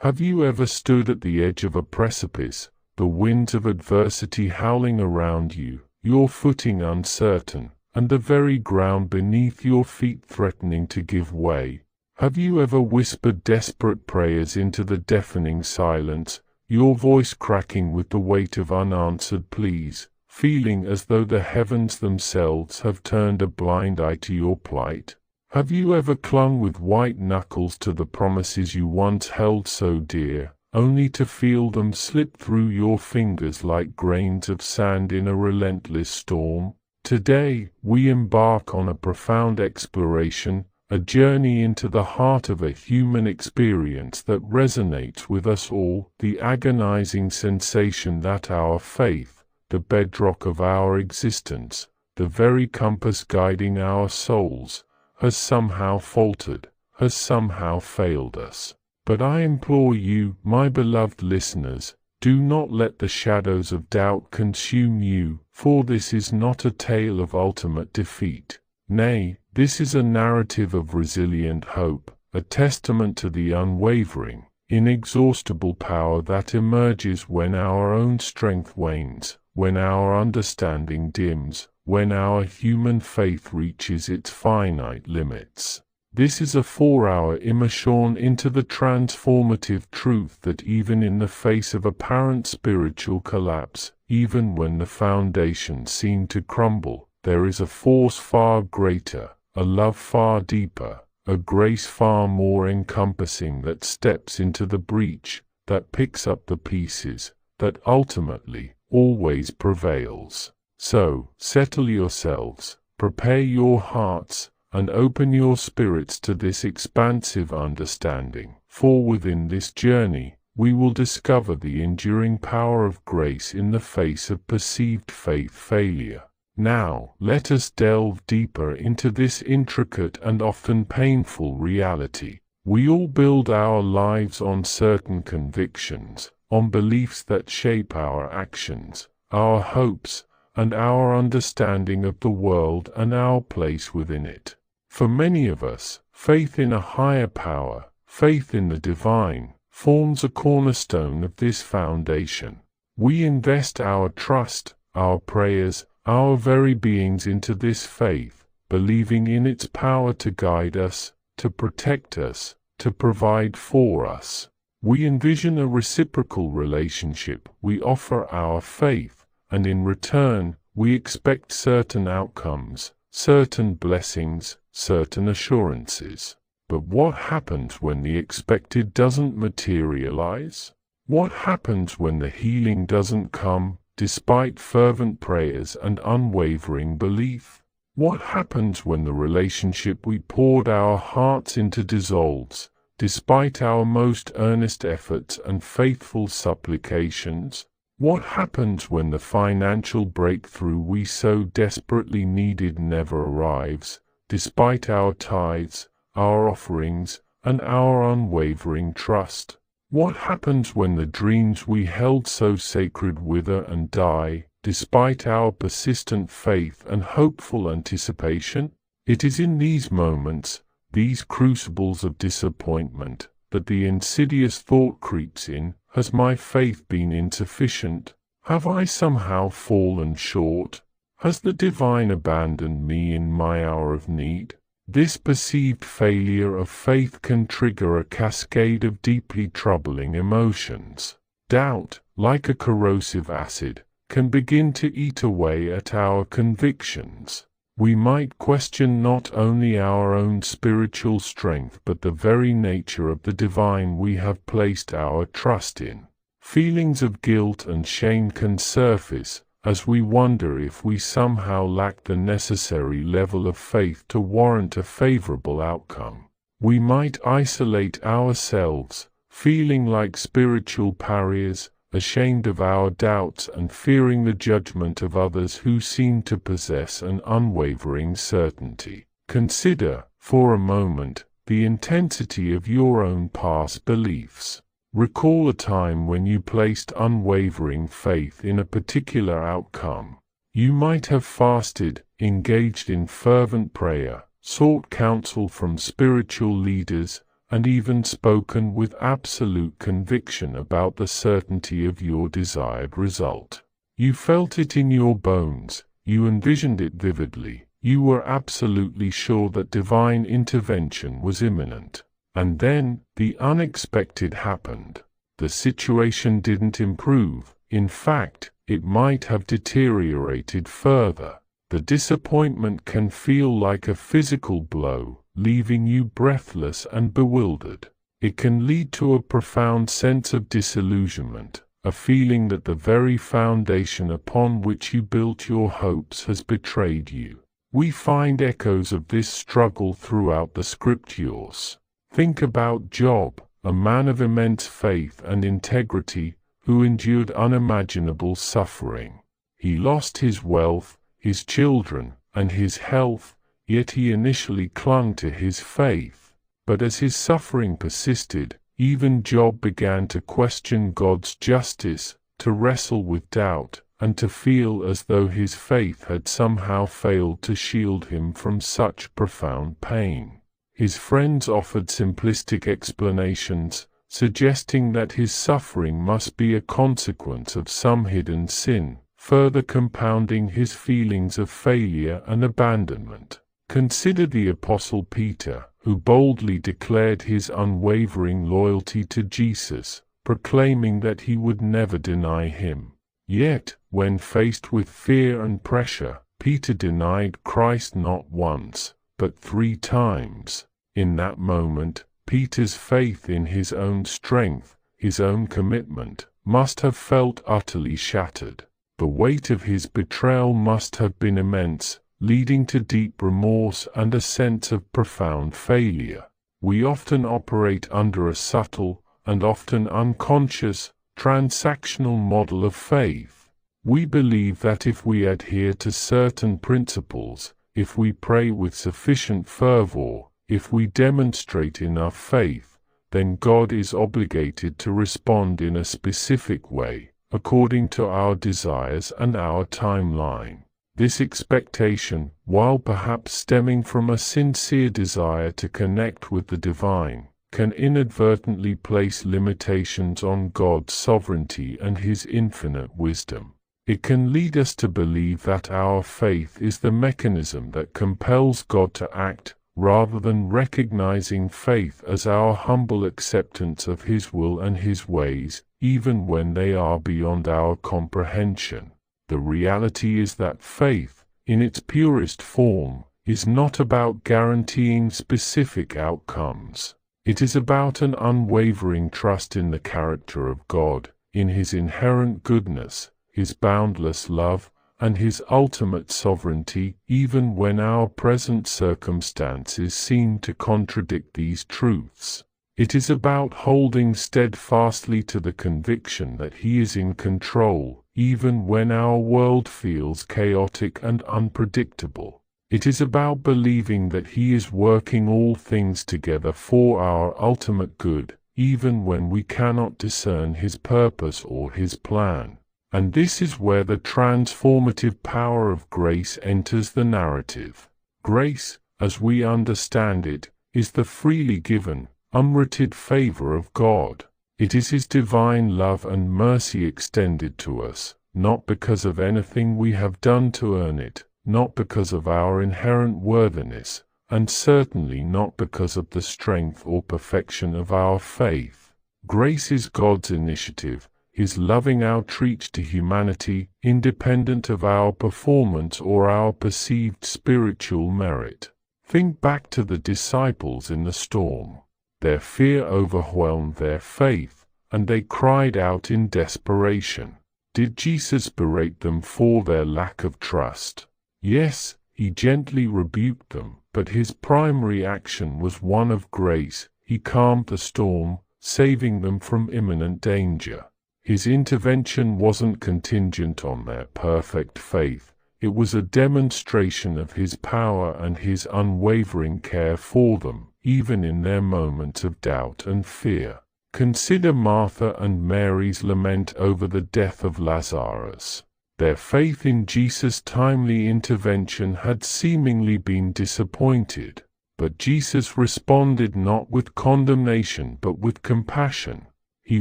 Have you ever stood at the edge of a precipice, the winds of adversity howling around you, your footing uncertain, and the very ground beneath your feet threatening to give way? Have you ever whispered desperate prayers into the deafening silence, your voice cracking with the weight of unanswered pleas, feeling as though the heavens themselves have turned a blind eye to your plight? Have you ever clung with white knuckles to the promises you once held so dear, only to feel them slip through your fingers like grains of sand in a relentless storm? Today, we embark on a profound exploration, a journey into the heart of a human experience that resonates with us all, the agonizing sensation that our faith, the bedrock of our existence, the very compass guiding our souls, has somehow faltered, has somehow failed us. But I implore you, my beloved listeners, do not let the shadows of doubt consume you, for this is not a tale of ultimate defeat. Nay, this is a narrative of resilient hope, a testament to the unwavering, inexhaustible power that emerges when our own strength wanes, when our understanding dims, when our human faith reaches its finite limits. This is a 4-hour immersion into the transformative truth that even in the face of apparent spiritual collapse, even when the foundations seem to crumble, there is a force far greater, a love far deeper, a grace far more encompassing that steps into the breach, that picks up the pieces, that ultimately, always prevails. So, settle yourselves, prepare your hearts, and open your spirits to this expansive understanding, for within this journey, we will discover the enduring power of grace in the face of perceived faith failure. Now, let us delve deeper into this intricate and often painful reality. We all build our lives on certain convictions, on beliefs that shape our actions, our hopes, and our understanding of the world and our place within it. For many of us, faith in a higher power, faith in the divine, forms a cornerstone of this foundation. We invest our trust, our prayers, our very beings into this faith, believing in its power to guide us, to protect us, to provide for us. We envision a reciprocal relationship. We offer our faith, and in return, we expect certain outcomes, certain blessings, certain assurances. But what happens when the expected doesn't materialize? What happens when the healing doesn't come, despite fervent prayers and unwavering belief? What happens when the relationship we poured our hearts into dissolves, despite our most earnest efforts and faithful supplications? What happens when the financial breakthrough we so desperately needed never arrives, despite our tithes, our offerings, and our unwavering trust? What happens when the dreams we held so sacred wither and die, despite our persistent faith and hopeful anticipation? It is in these moments, these crucibles of disappointment, that the insidious thought creeps in: has my faith been insufficient? Have I somehow fallen short? Has the divine abandoned me in my hour of need? This perceived failure of faith can trigger a cascade of deeply troubling emotions. Doubt, like a corrosive acid, can begin to eat away at our convictions. We might question not only our own spiritual strength but the very nature of the divine we have placed our trust in. Feelings of guilt and shame can surface, as we wonder if we somehow lack the necessary level of faith to warrant a favorable outcome. We might isolate ourselves, feeling like spiritual pariahs, ashamed of our doubts and fearing the judgment of others who seem to possess an unwavering certainty. Consider, for a moment, the intensity of your own past beliefs. Recall a time when you placed unwavering faith in a particular outcome. You might have fasted, engaged in fervent prayer, sought counsel from spiritual leaders, and even spoken with absolute conviction about the certainty of your desired result. You felt it in your bones, you envisioned it vividly, you were absolutely sure that divine intervention was imminent. And then, the unexpected happened. The situation didn't improve. In fact, it might have deteriorated further. The disappointment can feel like a physical blow, leaving you breathless and bewildered. It can lead to a profound sense of disillusionment, a feeling that the very foundation upon which you built your hopes has betrayed you. We find echoes of this struggle throughout the scriptures. Think about Job, a man of immense faith and integrity, who endured unimaginable suffering. He lost his wealth, his children, and his health, yet he initially clung to his faith. But as his suffering persisted, even Job began to question God's justice, to wrestle with doubt, and to feel as though his faith had somehow failed to shield him from such profound pain. His friends offered simplistic explanations, suggesting that his suffering must be a consequence of some hidden sin, further compounding his feelings of failure and abandonment. Consider the Apostle Peter, who boldly declared his unwavering loyalty to Jesus, proclaiming that he would never deny him. Yet, when faced with fear and pressure, Peter denied Christ not once, but 3 times. In that moment, Peter's faith in his own strength, his own commitment, must have felt utterly shattered. The weight of his betrayal must have been immense, leading to deep remorse and a sense of profound failure. We often operate under a subtle, and often unconscious, transactional model of faith. We believe that if we adhere to certain principles, if we pray with sufficient fervor, if we demonstrate enough faith, then God is obligated to respond in a specific way, according to our desires and our timeline. This expectation, while perhaps stemming from a sincere desire to connect with the divine, can inadvertently place limitations on God's sovereignty and His infinite wisdom. It can lead us to believe that our faith is the mechanism that compels God to act, rather than recognizing faith as our humble acceptance of His will and His ways, even when they are beyond our comprehension. The reality is that faith, in its purest form, is not about guaranteeing specific outcomes. It is about an unwavering trust in the character of God, in His inherent goodness, His boundless love, and His ultimate sovereignty, even when our present circumstances seem to contradict these truths. It is about holding steadfastly to the conviction that He is in control, even when our world feels chaotic and unpredictable. It is about believing that He is working all things together for our ultimate good, even when we cannot discern His purpose or His plan. And this is where the transformative power of grace enters the narrative. Grace, as we understand it, is the freely given, unmerited favor of God. It is His divine love and mercy extended to us, not because of anything we have done to earn it, not because of our inherent worthiness, and certainly not because of the strength or perfection of our faith. Grace is God's initiative, His loving outreach to humanity, independent of our performance or our perceived spiritual merit. Think back to the disciples in the storm. Their fear overwhelmed their faith, and they cried out in desperation. Did Jesus berate them for their lack of trust? Yes, He gently rebuked them, but His primary action was one of grace. He calmed the storm, saving them from imminent danger. His intervention wasn't contingent on their perfect faith. It was a demonstration of His power and His unwavering care for them, even in their moments of doubt and fear. Consider Martha and Mary's lament over the death of Lazarus. Their faith in Jesus' timely intervention had seemingly been disappointed. But Jesus responded not with condemnation but with compassion. He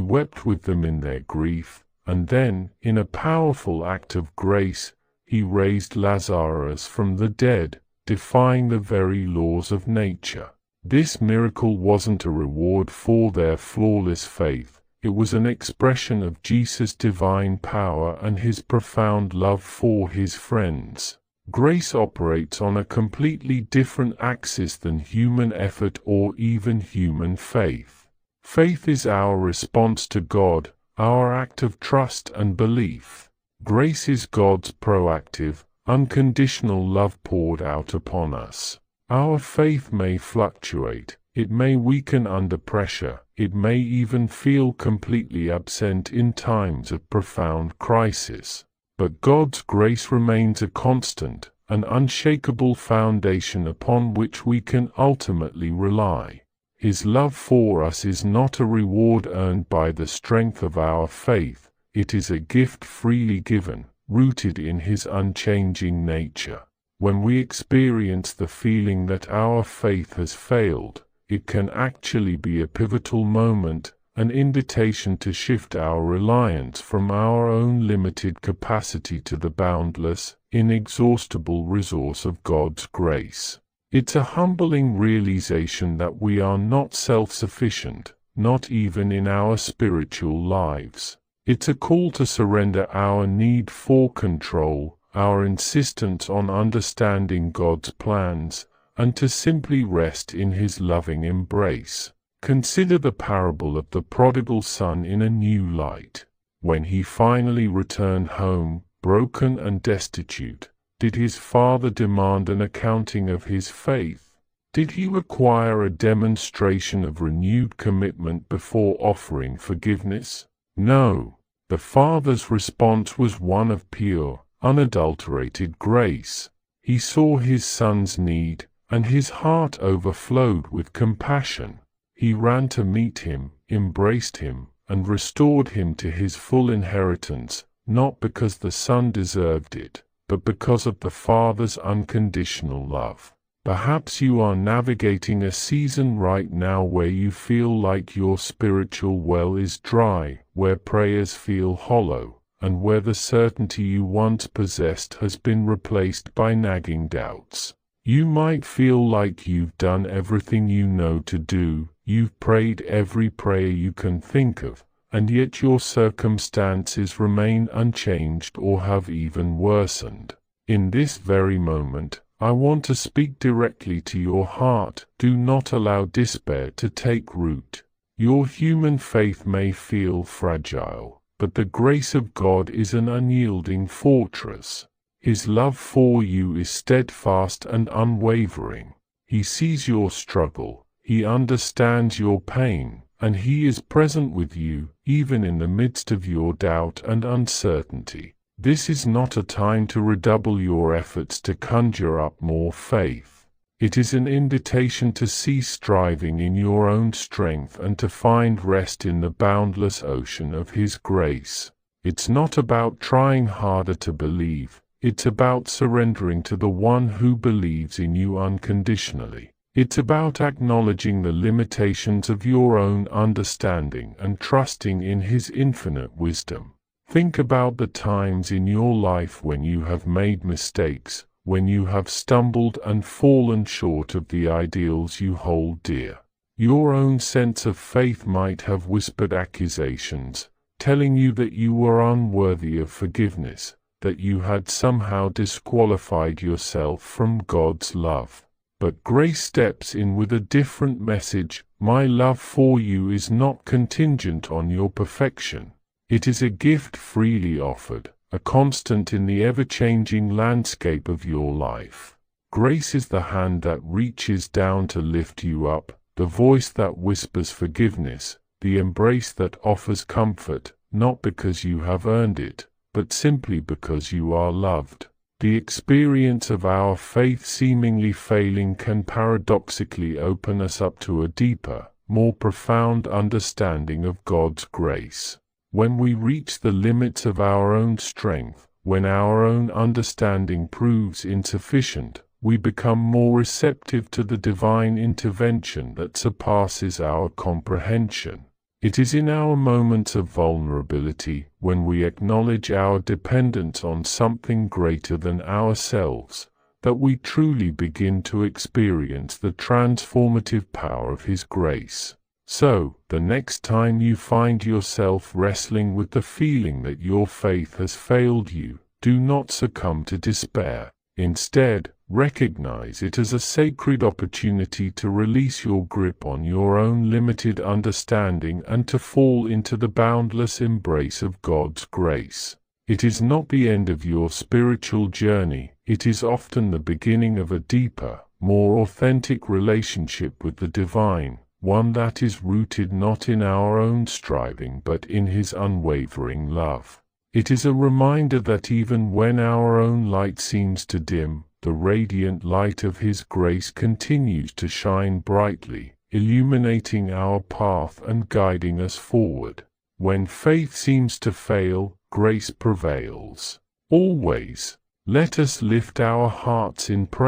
wept with them in their grief, and then, in a powerful act of grace, he raised Lazarus from the dead, defying the very laws of nature. This miracle wasn't a reward for their flawless faith. It was an expression of Jesus' divine power and his profound love for his friends. Grace operates on a completely different axis than human effort or even human faith. Faith is our response to God, our act of trust and belief. Grace is God's proactive, unconditional love poured out upon us. Our faith may fluctuate, it may weaken under pressure, it may even feel completely absent in times of profound crisis. But God's grace remains a constant, an unshakable foundation upon which we can ultimately rely. His love for us is not a reward earned by the strength of our faith, it is a gift freely given, rooted in his unchanging nature. When we experience the feeling that our faith has failed, it can actually be a pivotal moment, an invitation to shift our reliance from our own limited capacity to the boundless, inexhaustible resource of God's grace. It's a humbling realization that we are not self-sufficient, not even in our spiritual lives. It's a call to surrender our need for control, our insistence on understanding God's plans, and to simply rest in his loving embrace. Consider the parable of the prodigal son in a new light. When he finally returned home, broken and destitute, did his father demand an accounting of his faith? Did he require a demonstration of renewed commitment before offering forgiveness? No. The father's response was one of pure, unadulterated grace. He saw his son's need, and his heart overflowed with compassion. He ran to meet him, embraced him, and restored him to his full inheritance, not because the son deserved it, but because of the father's unconditional love. Perhaps you are navigating a season right now where you feel like your spiritual well is dry, where prayers feel hollow, and where the certainty you once possessed has been replaced by nagging doubts. You might feel like you've done everything you know to do, you've prayed every prayer you can think of, and yet your circumstances remain unchanged or have even worsened. In this very moment, I want to speak directly to your heart. Do not allow despair to take root. Your human faith may feel fragile, but the grace of God is an unyielding fortress. His love for you is steadfast and unwavering. He sees your struggle, he understands your pain, and he is present with you, even in the midst of your doubt and uncertainty. This is not a time to redouble your efforts to conjure up more faith. It is an invitation to cease striving in your own strength and to find rest in the boundless ocean of his grace. It's not about trying harder to believe. It's about surrendering to the one who believes in you unconditionally. It's about acknowledging the limitations of your own understanding and trusting in his infinite wisdom. Think about the times in your life when you have made mistakes, when you have stumbled and fallen short of the ideals you hold dear. Your own sense of faith might have whispered accusations, telling you that you were unworthy of forgiveness, that you had somehow disqualified yourself from God's love. But grace steps in with a different message. My love for you is not contingent on your perfection. It is a gift freely offered, a constant in the ever-changing landscape of your life. Grace is the hand that reaches down to lift you up, the voice that whispers forgiveness, the embrace that offers comfort, not because you have earned it, but simply because you are loved. The experience of our faith seemingly failing can paradoxically open us up to a deeper, more profound understanding of God's grace. When we reach the limits of our own strength, when our own understanding proves insufficient, we become more receptive to the divine intervention that surpasses our comprehension. It is in our moments of vulnerability, when we acknowledge our dependence on something greater than ourselves, that we truly begin to experience the transformative power of His grace. So, the next time you find yourself wrestling with the feeling that your faith has failed you, do not succumb to despair. Instead, recognize it as a sacred opportunity to release your grip on your own limited understanding and to fall into the boundless embrace of God's grace. It is not the end of your spiritual journey, it is often the beginning of a deeper, more authentic relationship with the divine, one that is rooted not in our own striving but in His unwavering love. It is a reminder that even when our own light seems to dim, the radiant light of His grace continues to shine brightly, illuminating our path and guiding us forward. When faith seems to fail, grace prevails. Always, let us lift our hearts in prayer.